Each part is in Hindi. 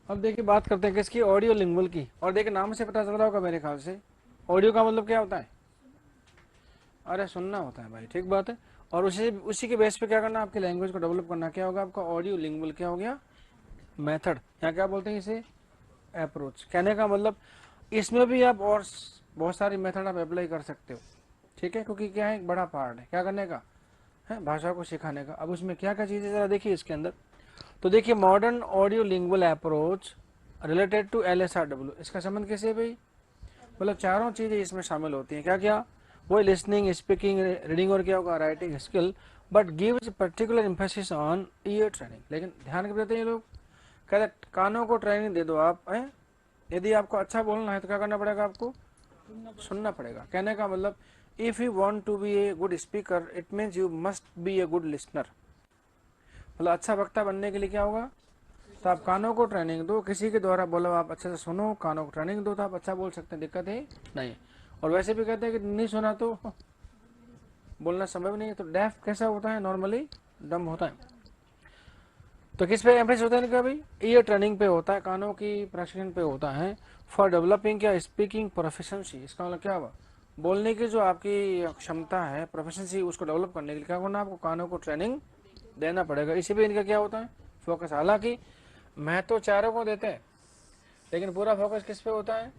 अब देखिए बात करते हैं किसकी, ऑडियो लिंगुअल की। और देखिए नाम से पता चल रहा होगा मेरे ख्याल से, ऑडियो का मतलब क्या होता है, अरे सुनना होता है भाई, ठीक बात है। और उसी उसी के बेस पे क्या करना, आपकी लैंग्वेज को डेवलप करना, क्या होगा आपका ऑडियो लिंगुअल, क्या हो गया मेथड, यहाँ क्या बोलते हैं इसे, अप्रोच। कहने का मतलब इसमें भी आप और बहुत सारी मेथड आप अप्लाई कर सकते हो, ठीक है, क्योंकि क्या है एक बड़ा पार्ट है क्या करने का है, भाषा को सिखाने का। अब उसमें क्या क्या चीज़ें जरा देखिए इसके अंदर। तो देखिए modern audio lingual approach related to LSRW, इसका संबंध कैसे है भाई, मतलब चारों चीज़ें इसमें शामिल होती हैं, क्या क्या, वो लिसनिंग, स्पीकिंग, रीडिंग और क्या होगा writing skill, but gives particular emphasis on ear training. लेकिन ध्यान देते हैं ये लोग, कहते कानों को ट्रेनिंग दे दो आप हैं, यदि आपको अच्छा बोलना है तो क्या करना पड़ेगा आपको, सुनना पड़ेगा। कहने का मतलब if you want to be a good speaker it means you must be a good listener. मतलब अच्छा वक्ता बनने के लिए क्या होगा, तो आप कानों को ट्रेनिंग दो, किसी के द्वारा बोलो आप अच्छे से सुनो, कानों को ट्रेनिंग दो तो आप अच्छा बोल सकते हैं, दिक्कत है नहीं। और वैसे भी कहते हैं कि नहीं सुना तो बोलना संभव नहीं है। तो डेफ कैसा होता है, नॉर्मली डम होता है। तो किस पे एम्फेसिस होता है इनका भाई, ईयर ट्रेनिंग पे होता है, कानों की प्रशिक्षण पे होता है। फॉर डेवलपिंग क्या स्पीकिंग प्रोफिशिएंसी, इसका मतलब क्या हुआ, बोलने की जो आपकी क्षमता है प्रोफिशिएंसी, उसको डेवलप करने के लिए क्या करना, आपको कानों को ट्रेनिंग देना पड़ेगा। इसी पे इनका क्या होता है फोकस। हालांकि मैं तो चारों को देते हैं, लेकिन पूरा फोकस किस पे होता है,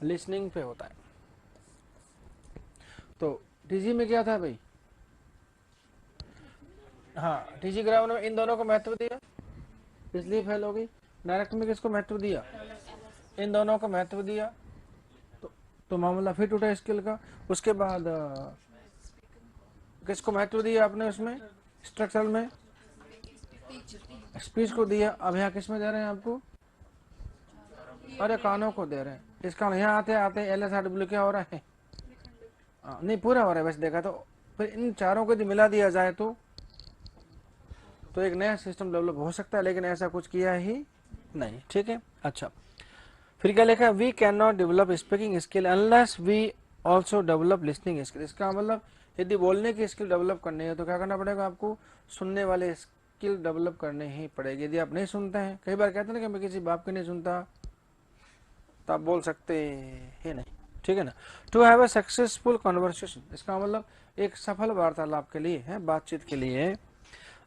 लिसनिंग पे होता है। तो टीजी में क्या था भाई, हाँ टीजी ग्रामर में इन दोनों को महत्व दिया, इसलिए फेल हो गई। डायरेक्ट में किसको महत्व दिया, इन दोनों को महत्व दिया, तो मामला फिट उठा स्किल का। उसके बाद किसको महत्व दिया आपने उसमें, स्ट्रक्चरल में स्पीच को दिया। अब यहाँ किस में दे रहे हैं आपको, अरे कानों को दे रहे हैं। इसका यहाँ आते आते LSRW क्या हो रहा है, नहीं पूरा हो रहा है वैसे देखा तो। फिर इन चारों को यदि मिला दिया जाए तो एक नया सिस्टम डेवलप हो सकता है, लेकिन ऐसा कुछ किया ही नहीं, ठीक है। अच्छा फिर क्या लिखा है, we can not develop speaking skill unless we also develop listening skill. इसका मतलब यदि बोलने की स्किल डेवलप करनी है तो क्या करना पड़ेगा आपको, सुनने वाले स्किल डेवलप करने ही पड़ेगी। यदि आप नहीं सुनते हैं, कई बार कहते हैं ना कि मैं किसी बाप की नहीं सुनता, तो आप बोल सकते ही नहीं, ठीक है ना। To have a successful conversation, इसका मतलब एक सफल वार्तालाप के लिए है, बातचीत के लिए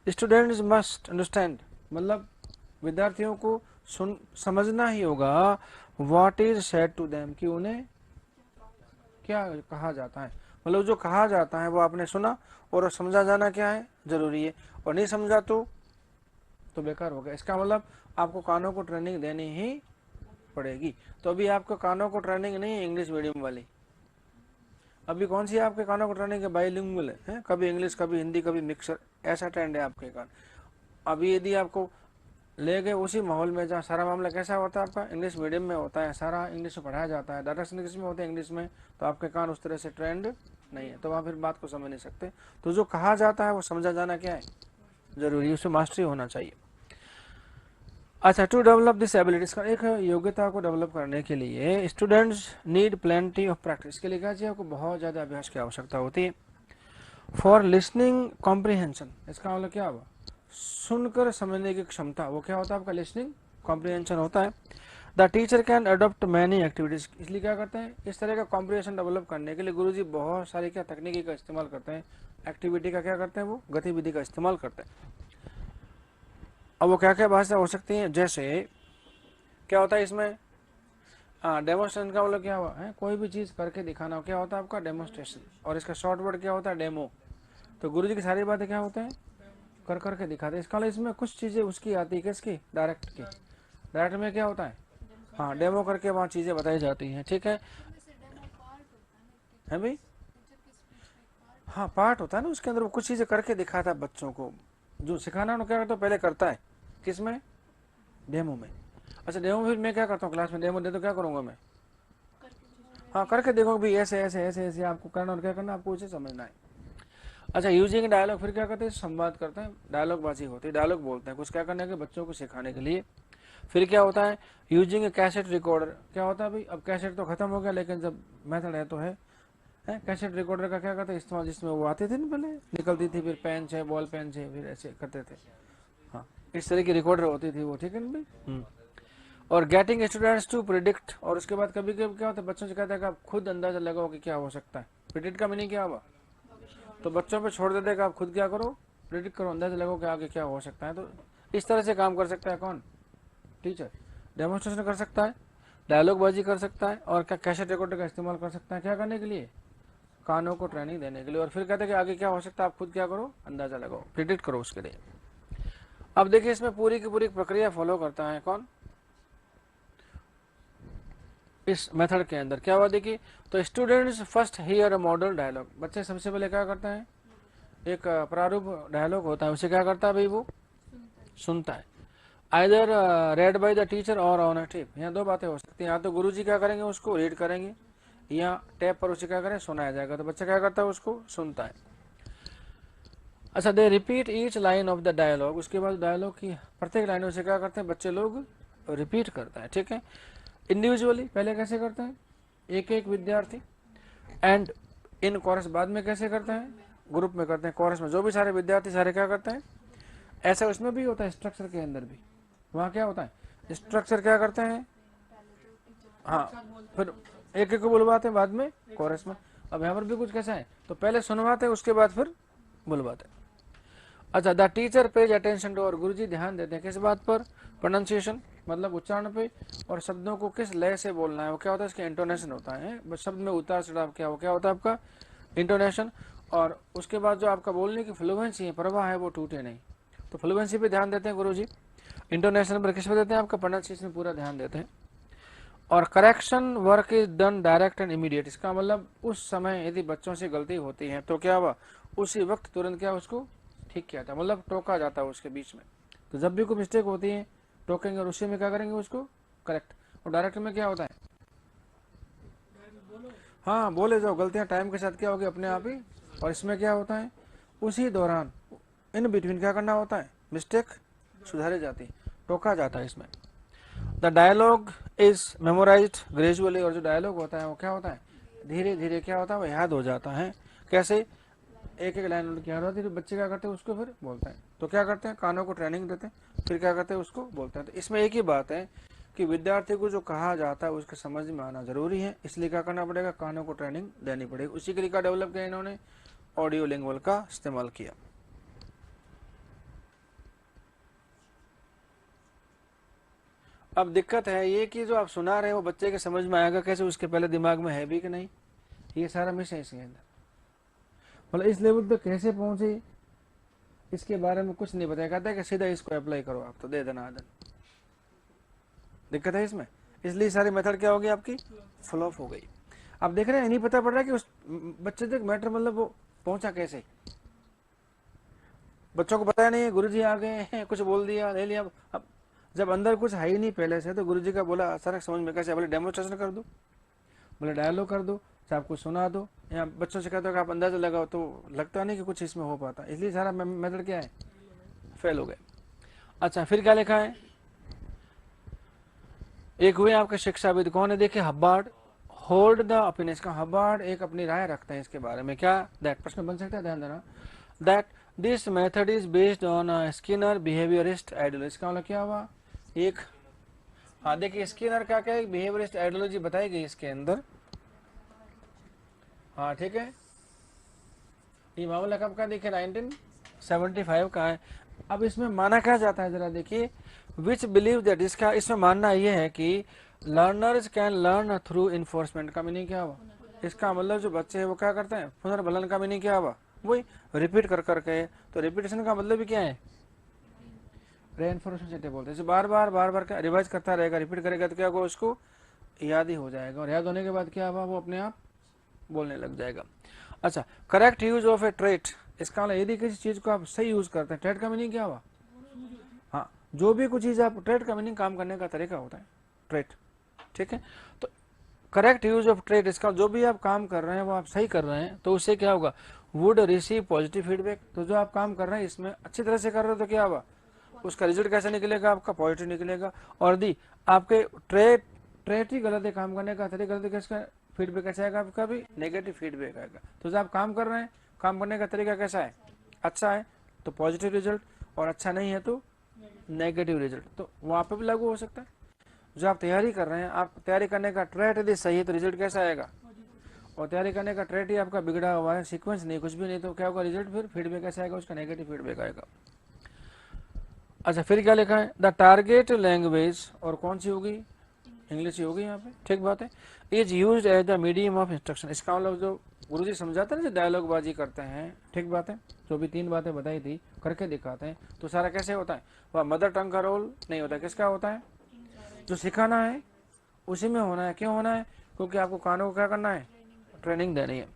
स्टूडेंट्स मस्ट अंडरस्टैंड, मतलब विद्यार्थियों को सुन समझना ही होगा, what is said to them, कि उन्हें क्या कहा जाता है। मतलब जो कहा जाता है वो आपने सुना, और समझा जाना क्या है जरूरी है, और नहीं समझा तो बेकार हो गया। इसका मतलब आपको कानों को ट्रेनिंग देनी ही पड़ेगी। तो अभी आपको कानों को ट्रेनिंग नहीं है इंग्लिश मीडियम वाली, अभी कौन सी है आपके कानों को ट्रेनिंग है, बाईलिंगुअल है, कभी इंग्लिश कभी हिंदी कभी मिक्सर, ऐसा ट्रेंड है आपके कान। अभी यदि आपको ले गए उसी माहौल में जहाँ सारा मामला कैसा होता है आपका, इंग्लिश मीडियम में होता है, सारा इंग्लिश में पढ़ाया जाता है, डाटा इंग्लिश में होते हैं इंग्लिश में, तो आपके कान उस तरह से ट्रेंड नहीं है, तो वहाँ फिर बात को समझ नहीं सकते। तो जो कहा जाता है वो समझा जाना क्या है जरूरी है, उसमें मास्टरी होना चाहिए। अच्छा टू डेवलप दिस एबिलिटीज का, एक योग्यता को डेवलप करने के लिए students need plenty of practice, के लिए क्या चाहिए आपको, बहुत ज़्यादा अभ्यास की आवश्यकता होती है। फॉर लिसनिंग कॉम्प्रिहेंशन, इसका मतलब क्या हुआ, सुनकर समझने की क्षमता, वो क्या होता है आपका लिसनिंग कॉम्प्रिहेंशन होता है। The teacher can adopt many activities, इसलिए क्या करते हैं, इस तरह का कॉम्प्रिहेंशन डेवलप करने के लिए गुरुजी बहुत सारी क्या तकनीकी का इस्तेमाल करते हैं, एक्टिविटी का क्या करते हैं, वो गतिविधि का इस्तेमाल करते हैं। अब वो क्या क्या भाषा हो सकती है, जैसे क्या होता है इसमें, डेमोस्ट्रेशन का मतलब क्या हुआ है, कोई भी चीज़ करके दिखाना, क्या होता है आपका डेमोस्ट्रेशन, और इसका शॉर्ट वर्ड क्या होता है डेमो। तो गुरुजी की सारी बातें क्या होते हैं, कर करके दिखाते हैं। इसका मतलब इसमें कुछ चीज़ें उसकी आती है, किसकी, डायरेक्ट की। डायरेक्ट में क्या होता है, हाँ डेमो करके वहाँ चीज़ें बताई जाती हैं, ठीक है भाई, हाँ पार्ट होता है ना उसके अंदर, वो कुछ चीज़ें करके दिखाता है बच्चों को। जो सिखाना उन्हें क्या करता है, पहले करता है किसमें, डेमो में। अच्छा डेमो फिर मैं क्या करता हूँ क्लास में, डेमो दे तो क्या करूँगा मैं, हाँ करके देखो भाई ऐसे ऐसे ऐसे ऐसे आपको करना, और क्या करना आपको उसे समझना है। अच्छा यूजिंग डायलॉग, फिर क्या करते हैं, संवाद करते हैं, डायलॉग बाजी होती है, डायलॉग बोलते हैं कुछ क्या करने के, बच्चों को सिखाने के लिए। फिर क्या होता है, यूजिंग कैसेट रिकॉर्डर, क्या होता है भाई, अब कैसेट तो खत्म हो गया, लेकिन जब मेथड है तो है, कैसेट रिकॉर्डर का क्या करते हैं इस्तेमाल, जिसमें वो आते थे ना पहले, निकलती थी, फिर पेन से बॉल पेन से फिर ऐसे करते थे, हाँ इस तरह की रिकॉर्डर होती थी वो, ठीक है ना भाई। और गेटिंग स्टूडेंट्स टू प्रिडिक्ट, और उसके बाद कभी कभी क्या होता है बच्चों से कहता है कि आप खुद अंदाजा लगाओ कि क्या हो सकता है। प्रिडिक्ट का मीनिंग क्या हुआ, तो बच्चों पे छोड़ देते कि आप खुद क्या करो, प्रिडिक्ट करो, अंदाजा लगाओ कि आगे क्या हो सकता है। तो इस तरह से काम कर सकता है कौन, टीचर। डेमोन्स्ट्रेशन कर सकता है, डायलॉग बाजी कर सकता है, और क्या कैसेट रिकॉर्डर का इस्तेमाल कर सकता है, क्या करने के लिए, कानों को ट्रेनिंग देने के लिए। और फिर कहते हैं कि आगे क्या हो सकता है, आप खुद क्या करो, अंदाजा लगाओ, प्रिडिक्ट करो उसके लिए। अब देखिए इसमें पूरी की पूरी प्रक्रिया फॉलो करता है कौन, इस मेथड के अंदर क्या हुआ देखिए। तो students first hear a model dialogue, बच्चे सबसे पहले क्या करते हैं, एक प्रारूप डायलॉग होता है, उसे क्या करता है भाई, वो सुनता है। Either red by the teacher और ऑन अ टेप, यहाँ दो बातें हो सकती हैं, या तो गुरुजी क्या करेंगे उसको रीड करेंगे, या टेप पर उसे क्या करें, सुनाया जाएगा। तो बच्चा क्या करता है, उसको सुनता है। अच्छा, they repeat each line of the dialogue, उसके बाद डायलॉग की प्रत्येक लाइन से क्या करते हैं बच्चे लोग, रिपीट करते हैं, ठीक है। इंडिविजुअली पहले कैसे करते हैं, एक एक विद्यार्थी, एंड इन कोरस बाद में कैसे करते हैं, ग्रुप में करते हैं। कोरस में जो भी सारे विद्यार्थी सारे क्या करते हैं, ऐसा उसमें भी होता है, स्ट्रक्चर के अंदर भी वहाँ क्या होता है, स्ट्रक्चर क्या करते हैं, हाँ, फिर एक एक को बुलवाते हैं बाद में कोरस में। अब यहाँ पर भी कुछ कैसा है, तो पहले सुनवाते हैं उसके बाद फिर बुलवाते हैं। अच्छा, the teacher pays attention to, और गुरुजी ध्यान देते हैं किस बात पर, प्रोनाउंसिएशन मतलब उच्चारण पे, और शब्दों को किस लय से बोलना है, वो क्या होता है, इसके इंटोनेशन होता है, शब्द में उतार चढ़ाव क्या हो, क्या होता है आपका इंटोनेशन। और उसके बाद जो आपका बोलने की फ्लुएंसी है, प्रवाह है, वो टूटे नहीं, तो फ्लुएंसी पे ध्यान देते हैं गुरुजी। इंटोनेशन पर किस पे देते हैं, आपका प्रोनाउंसिएशन पूरा ध्यान देते हैं। और correction work is done direct and immediate, इसका मतलब उस समय यदि बच्चों से गलती होती है तो क्या हुआ, उसी वक्त तुरंत क्या उसको ठीक किया था, मतलब टोका जाता है उसके बीच में। तो जब भी कोई मिस्टेक होती है टोकेंगे, और उसी में क्या करेंगे उसको करेक्ट। और डायरेक्ट में क्या होता है, हाँ बोले जाओ, गलतियां टाइम के साथ क्या होगी अपने आप ही। और इसमें क्या होता है, उसी दौरान इन बिटवीन क्या करना होता है, मिस्टेक सुधारी जाती, टोका जाता है इसमें। The dialogue is memorised gradually, और जो डायलॉग होता है वो क्या होता है, धीरे धीरे क्या होता है, वो याद हो जाता है। कैसे, एक एक लाइन उनकी याद होती है, तो बच्चे क्या करते हैं उसको फिर बोलते हैं। तो क्या करते हैं, कानों को ट्रेनिंग देते हैं, फिर क्या करते हैं उसको बोलते हैं। तो इसमें एक ही बात है कि विद्यार्थी को जो कहा जाता है उसके समझ में आना जरूरी है, इसलिए क्या करना पड़ेगा, कानों को ट्रेनिंग देनी पड़ेगी। उसी के लिए क्या डेवलप किया इन्होंने, ऑडियो लिंगुअल का इस्तेमाल किया। अब दिक्कत है ये कि जो आप सुना रहे हो बच्चे के समझ में आएगा कैसे, उसके पहले दिमाग में है भी कि नहीं, ये सारा मिस है इसके अंदर। मतलब इस लेवल पे कैसे पहुंचे इसके बारे में कुछ नहीं बताया, कहता है कि सीधा इसको अप्लाई करो आप, तो दे देना आदन। दिक्कत है इसमें, इसलिए सारी मेथड क्या होगी आपकी, फ्लॉप हो गई। आप देख रहे हैं, नहीं पता पड़ रहा है कि उस बच्चे तक मैटर मतलब वो पहुंचा कैसे, बच्चों को पता नहीं है, गुरुजी आ गए हैं कुछ बोल दिया ले लिया। अब जब अंदर कुछ है ही नहीं पहले से, तो गुरुजी का बोला अचानक समझ में कैसे, बोले डेमोन्स्ट्रेशन कर दो, बोले डायलॉग कर दो, चाहे आपको सुना दो, या बच्चों से कहते हो कि आप अंदाजा लगाओ, तो लगता नहीं कि कुछ इसमें हो पाता, इसलिए सारा मेथड क्या है, फेल हो गए। अच्छा, फिर क्या लिखा है, एक हुए आपके शिक्षाविद कौन है, देखिए हब्बार्ड, होल्ड द ओपिनियन का, हब्बार्ड एक अपनी राय रखते हैं इसके बारे में, क्या दैट प्रश्न बन सकता है, ध्यान देना, that this method is based on Skinner behaviourist ideology. इसका मतलब क्या हुआ, एक, हाँ देखिए स्किनर का क्या है, बिहेवियरिस्ट आइडियोलॉजी बताई गई इसके अंदर, हाँ ठीक है। ये मामला कब का, देखिए 1975 का है। अब इसमें माना क्या जाता है जरा देखिए, विच बिलीव दैट, इसका इसमें मानना यह है कि learners can learn through enforcement. का मीनिंग क्या हुआ, इसका मतलब जो बच्चे हैं वो क्या करते हैं, पुनर्भलन का मीनिंग क्या हुआ, वही रिपीट कर करके। तो रिपीटेशन का मतलब भी क्या है, रेइंफोर्समेंट बोलते हैं, बार बार रिवाइज करता रहेगा, रिपीट करेगा तो क्या होगा, उसको याद ही हो जाएगा, और याद होने के बाद क्या हुआ, वो अपने आप बोलने लग जाएगा। अच्छा, correct use of A trait, इसका मतलब यदि किसी चीज को आप सही यूज करते हैं, ट्रेट का मीनिंग क्या हुआ, हाँ जो भी कुछ चीज आप, ट्रेट का मीनिंग काम करने का तरीका होता है, ट्रेट, ठीक है। तो करेक्ट यूज ऑफ ट्रेट, इसका जो भी आप काम कर रहे हैं वो आप सही कर रहे हैं, तो उससे क्या होगा, वुड रिसीव पॉजिटिव फीडबैक। तो जो आप काम कर रहे हैं इसमें अच्छी तरह से कर रहे हो तो क्या होगा, उसका रिजल्ट कैसे निकलेगा, आपका पॉजिटिव निकलेगा। और दी आपके ट्रेट ही गलत है, काम करने का तरीका गलत है, किसका फीडबैक कैसा आएगा, आपका भी नेगेटिव फीडबैक आएगा। तो जब आप काम कर रहे हैं, काम करने का तरीका कैसा है, अच्छा है तो पॉजिटिव रिजल्ट, और अच्छा नहीं है तो नेगेटिव रिजल्ट, तो वहाँ पे भी लागू हो सकता है। जो आप तैयारी कर रहे हैं, आप तैयारी करने का ट्रैट यदि सही है तो रिजल्ट कैसा आएगा, और तैयारी करने का ट्रैट ही आपका बिगड़ा हुआ है, सीक्वेंस नहीं, कुछ भी नहीं, तो क्या होगा रिजल्ट, फिर फीडबैक कैसा आएगा, उसका नेगेटिव फीडबैक आएगा। अच्छा फिर क्या लिखा है, द टारगेट लैंग्वेज, और कौन सी होगी, इंग्लिश ही होगी यहाँ पे, ठीक बात है। Is use as the medium of instruction, इसका मतलब जो गुरुजी समझाते हैं ना, जो डायलॉग बाजी करते हैं, ठीक बात है, जो भी 3 बातें बताई थी करके दिखाते हैं, तो सारा कैसे होता है, वह मदर टंग का रोल नहीं होता, किसका होता है, जो सिखाना है उसी में होना है। क्यों होना है, क्योंकि आपको कानों को क्या करना है, ट्रेनिंग देनी है।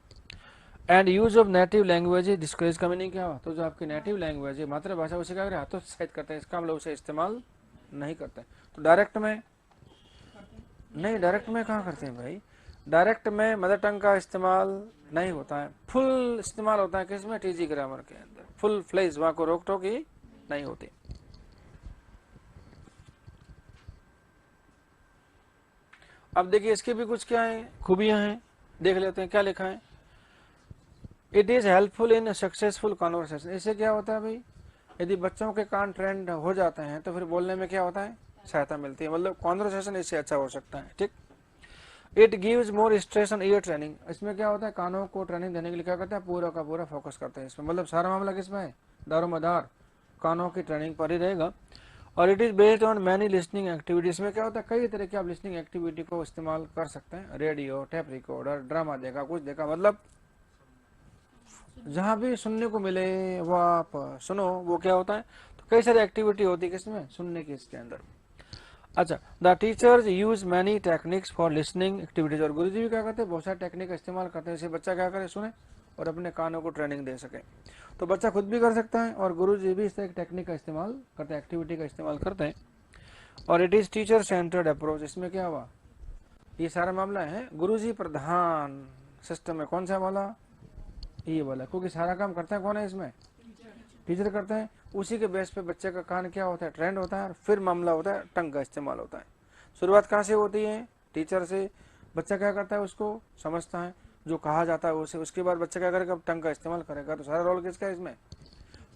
And use of native language discourage का मीनिंग क्या हुआ, तो जो आपकी नेटिव लैंग्वेज है, मातृभाषा, उसे क्या करें, हतोत्साहित करते हैं, इसका मतलब उसे इस्तेमाल नहीं करते। तो डायरेक्ट में नहीं, डायरेक्ट में कहाँ करते हैं भाई, डायरेक्ट में मदर टंग का इस्तेमाल नहीं होता है, फुल इस्तेमाल होता है किसमें, टीजी ग्रामर के अंदर, फुल फ्लेज, वहां को रोक टोक ही नहीं होती। अब देखिए इसकी भी कुछ क्या है, खूबियां हैं, देख लेते हैं क्या लिखा है। It is helpful in successful conversation, इससे क्या होता है भाई, यदि बच्चों के कान ट्रेंड हो जाते हैं तो फिर बोलने में क्या होता है, सहायता मिलती है, मतलब कॉन्वर्सेशन इससे अच्छा हो सकता है, ठीक। It gives more stress on ear training, इसमें क्या होता है, कानों को ट्रेनिंग देने के लिए क्या करता है, पूरा का पूरा फोकस करते हैं इसमें, मतलब सारा मामला किसमें है, दारोमदार कानों की ट्रेनिंग पर ही रहेगा। और it is based on many listening activities में क्या होता है, कई तरह की आप लिसनिंग एक्टिविटी को इस्तेमाल कर सकते हैं, रेडियो, टेप रिकॉर्डर, ड्रामा देखा, कुछ देखा, मतलब जहां भी सुनने को मिले वो आप सुनो, वो क्या होता है, तो कई सारी एक्टिविटी होती है किसमें, सुनने की, इसके अंदर। अच्छा, the teachers use many techniques for listening activities, और गुरुजी भी क्या करते हैं, बहुत सारे टेक्निक का इस्तेमाल करते हैं, जैसे बच्चा क्या करे, सुने और अपने कानों को ट्रेनिंग दे सके। तो बच्चा खुद भी कर सकता है और गुरुजी भी इस तरह की टेक्निक का इस्तेमाल करते हैं, एक्टिविटी का इस्तेमाल करते हैं। और it is teacher centred approach, इसमें क्या हुआ, ये सारा मामला है गुरुजी प्रधान सिस्टम में, कौन सा वाला, ये वाला, क्योंकि सारा काम करता है कौन है इसमें, टीचर करते हैं, उसी के बेस पे बच्चे का कान क्या होता है, ट्रेंड होता है, और फिर मामला होता है टंग का इस्तेमाल होता है। शुरुआत कहाँ से होती है, टीचर से, बच्चा क्या करता है, उसको समझता है, जो कहा जाता है उसे, उसके बाद बच्चा क्या करेगा, टंग का इस्तेमाल करेगा, तो सारा रोल किसका है इसमें,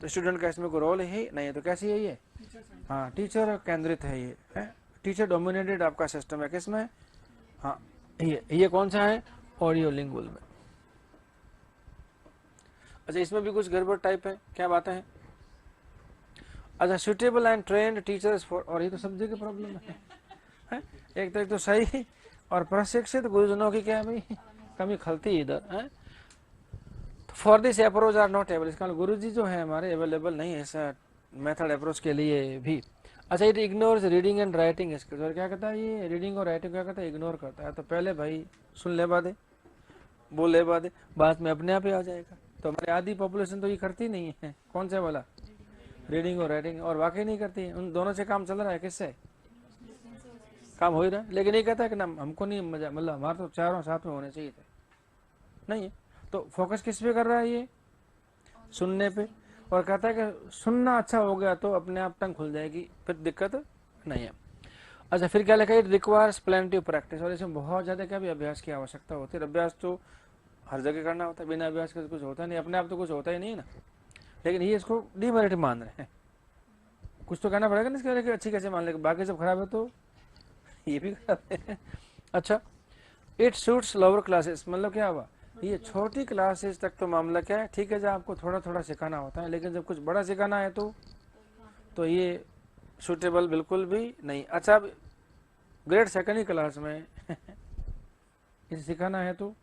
तो स्टूडेंट का इसमें कोई रोल ही नहीं है, तो कैसी है ये, हाँ टीचर केंद्रित है ये, है टीचर डोमिनेटेड आपका सिस्टम है किसमें, हाँ ये कौन सा है, ऑडियो लिंगुअल में। अच्छा इसमें भी कुछ गड़बड़ टाइप है, क्या बातें हैं। अच्छा suitable and trend teachers for, और ये तो सब जगह प्रॉब्लम है? एक तो सही और प्रशिक्षित गुरुजनों की क्या है भाई, कमी खलती इधर है। For this approach are not able, इसका गुरुजी जो है हमारे अवेलेबल नहीं है इस मेथड अप्रोच के लिए भी। अच्छा it ignores reading and writing skills, और क्या कहता है ये, रीडिंग और राइटिंग क्या कहता है, इग्नोर करता है। तो पहले भाई सुन ले बादे, बोल ले बादे, बाद में अपने आप ही आ जाएगा। तो हमारी आधी पॉपुलेशन तो ये करती नहीं है, कौन सा वाला, रीडिंग और राइटिंग, और वाकई नहीं करती है, उन दोनों से काम चल रहा है, किससे काम हो ही रहा है, लेकिन ये कहता है कि ना हमको नहीं मजा, मतलब हमारे तो चारों साथ में होने चाहिए थे, नहीं है। तो फोकस किस पे कर रहा है ये, सुनने पे, और कहता है कि सुनना अच्छा हो गया तो अपने आप टंग खुल जाएगी, फिर दिक्कत नहीं है। अच्छा फिर क्या लिखा है, it requires plenty of practice, और इसमें बहुत ज़्यादा क्या भी अभ्यास की आवश्यकता होती है। अभ्यास तो हर जगह करना होता है, बिना अभ्यास के तो कुछ होता नहीं, अपने आप तो कुछ होता ही नहीं है ना। लेकिन ये इसको डिमेरिट मान रहे हैं, कुछ तो कहना पड़ेगा ना इसके बारे, अच्छी कैसे मान लेगा, बाकी सब खराब है तो ये भी खराब है। अच्छा इट सूट्स लोअर क्लासेस, मतलब क्या हुआ, ये छोटी क्लासेस तक तो मामला क्या है, ठीक है, जब आपको थोड़ा थोड़ा सिखाना होता है, लेकिन जब कुछ बड़ा सिखाना है तो ये सूटेबल बिल्कुल भी नहीं। अच्छा ग्रेड सेकेंड क्लास में इसे सिखाना है तो,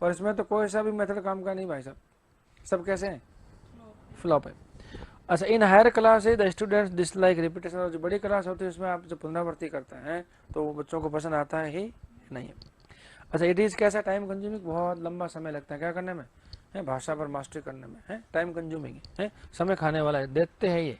और इसमें तो कोई सा भी मेथड काम का नहीं भाई साहब, सब कैसे हैं, फ्लॉप है। अच्छा in higher class the students dislike repetition, और जो बड़ी क्लास होती है उसमें आप जो पुनरावृत्ति करते हैं तो वो बच्चों को पसंद आता है ही नहीं है। अच्छा इट इज़ कैसा, टाइम कंज्यूमिंग, बहुत लंबा समय लगता है क्या करने में, है भाषा पर मास्टरी करने में, है टाइम कंज्यूमिंग है, समय खाने वाला है, देखते हैं ये।